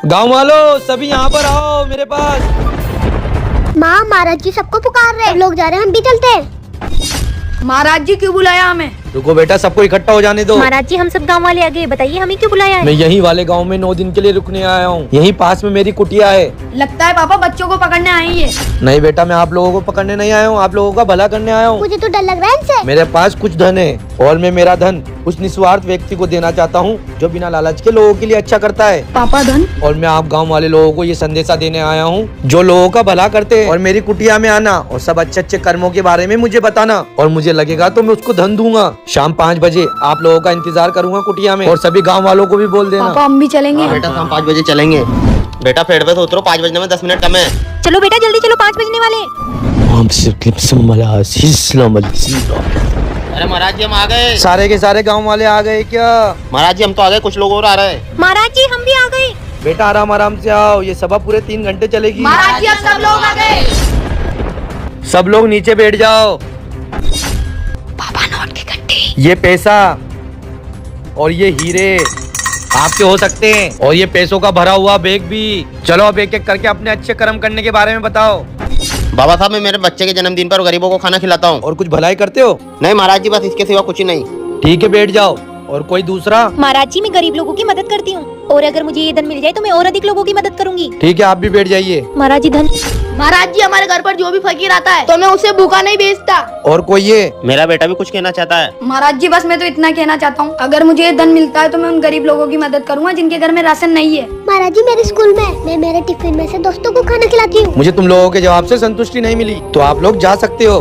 गाँव वालों सभी यहाँ पर आओ मेरे पास। माँ महाराज जी सबको पुकार रहे हैं, लोग जा रहे हैं, हम भी चलते हैं। महाराज जी क्यों बुलाया हमें? रुको बेटा, सबको इकट्ठा हो जाने दो। महाराज जी हम सब गांव वाले आ गए, बताइए हमें क्यों बुलाया है? मैं यहीं वाले गांव में 9 दिन के लिए रुकने आया हूँ। यहीं पास में मेरी कुटिया है। लगता है पापा बच्चों को पकड़ने आए हैं ये। नहीं बेटा, मैं आप लोगों को पकड़ने नहीं आया हूँ, आप लोगों का भला करने आया हूँ। मुझे तो डर लग रहा है इनसे। मेरे पास कुछ धन है और मैं मेरा धन उस निस्वार्थ व्यक्ति को देना चाहता हूँ जो बिना लालच के लोगों के लिए अच्छा करता है। पापा धन? और मैं आप गांव वाले लोगों को ये संदेशा देने आया हूँ जो लोगों का भला करते हैं। और मेरी कुटिया में आना और सब अच्छे अच्छे कर्मों के बारे में मुझे बताना, और मुझे लगेगा तो मैं उसको धन दूंगा। शाम 5 बजे आप लोगों का इंतजार करूंगा कुटिया में, और सभी गाँव वालों को भी बोल देना। पापा हम भी चलेंगे। बेटा हम 5 बजे चलेंगे। बेटा पेड़ पे तो उतरो, 5 बजने में 10 मिनट कम है। चलो बेटा जल्दी चलो, 5 बजने वाले। अरे महाराज जी हम आ गए। सारे के सारे गाँव वाले आ गए क्या? महाराज जी हम तो आ गए, कुछ लोग और आ रहे हैं। महाराज जी हम भी आ गए। बेटा आराम आराम से आओ, ये सभा पूरे 3 घंटे चलेगी। महाराज जी अब सब लोग आ गए। सब लोग नीचे बैठ जाओ। पापा नोट के गट्टे। ये पैसा और ये हीरे आपके हो सकते हैं, और ये पैसों का भरा हुआ बैग भी। चलो अब एक एक करके अपने अच्छे कर्म करने के बारे में बताओ। बाबा साहब मैं मेरे बच्चे के जन्मदिन पर गरीबों को खाना खिलाता हूँ। और कुछ भलाई करते हो? नहीं महाराज जी, बस इसके सिवा कुछ ही नहीं। ठीक है बैठ जाओ। और कोई दूसरा? महाराज जी मैं गरीब लोगों की मदद करती हूँ, और अगर मुझे ये धन मिल जाए तो मैं और अधिक लोगों की मदद करूंगी। ठीक है आप भी बैठ जाइए। महाराज जी धन। महाराज जी हमारे घर पर जो भी फकीर आता है तो मैं उसे भूखा नहीं बेचता। और कोई? ये मेरा बेटा भी कुछ कहना चाहता है। महाराज जी बस मैं तो इतना कहना चाहता हूँ, अगर मुझे ये धन मिलता है तो मैं उन गरीब लोगों की मदद करूंगा जिनके घर में राशन नहीं है। महाराज जी मेरे स्कूल में मैं मेरे टिफिन में से दोस्तों को खाना खिलाती हूँ। मुझे तुम लोगों के जवाब से संतुष्टि नहीं मिली तो आप लोग जा सकते हो।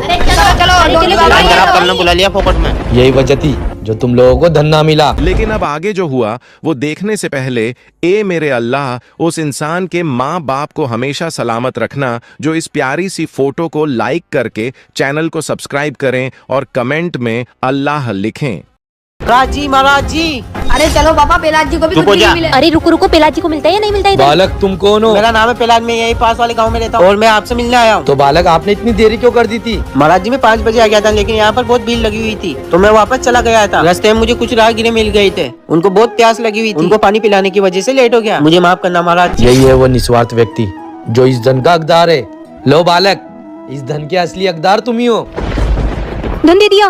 बुला लिया फोकट में। यही वजह थी जो तुम लोगों को धन ना मिला। लेकिन अब आगे जो हुआ वो देखने से पहले ए मेरे अल्लाह उस इंसान के माँ बाप को हमेशा सलामत रखना जो इस प्यारी सी फोटो को लाइक करके चैनल को सब्सक्राइब करें और कमेंट में अल्लाह लिखें। राजी महाराज जी। अरे चलो पापा, पेलाज जी को भी चुप हो कुछ जा। नहीं मिले। अरे रुको रुको, पेलाजी को मिलता है या नहीं मिलता है? बालक तुम कौन हो? मेरा नाम है पेलाज, मैं यही पास वाले गांव में रहता हूँ और मैं आपसे मिलने आया हूँ। तो बालक आपने इतनी देरी क्यों कर दी थी? महाराज जी मैं 5 बजे आ गया था, लेकिन यहाँ पर बहुत भीड़ लगी हुई थी तो मैं वापस चला गया था। रास्ते में मुझे कुछ राहगीर मिल गए थे, उनको बहुत प्यास लगी हुई थी, उनको पानी पिलाने की वजह से लेट हो गया। मुझे माफ करना महाराज जी। यही है वो निस्वार्थ व्यक्ति जो इस धन का हकदार है। लो बालक, इस धन के असली हकदार तुम ही हो। धन दे दिया।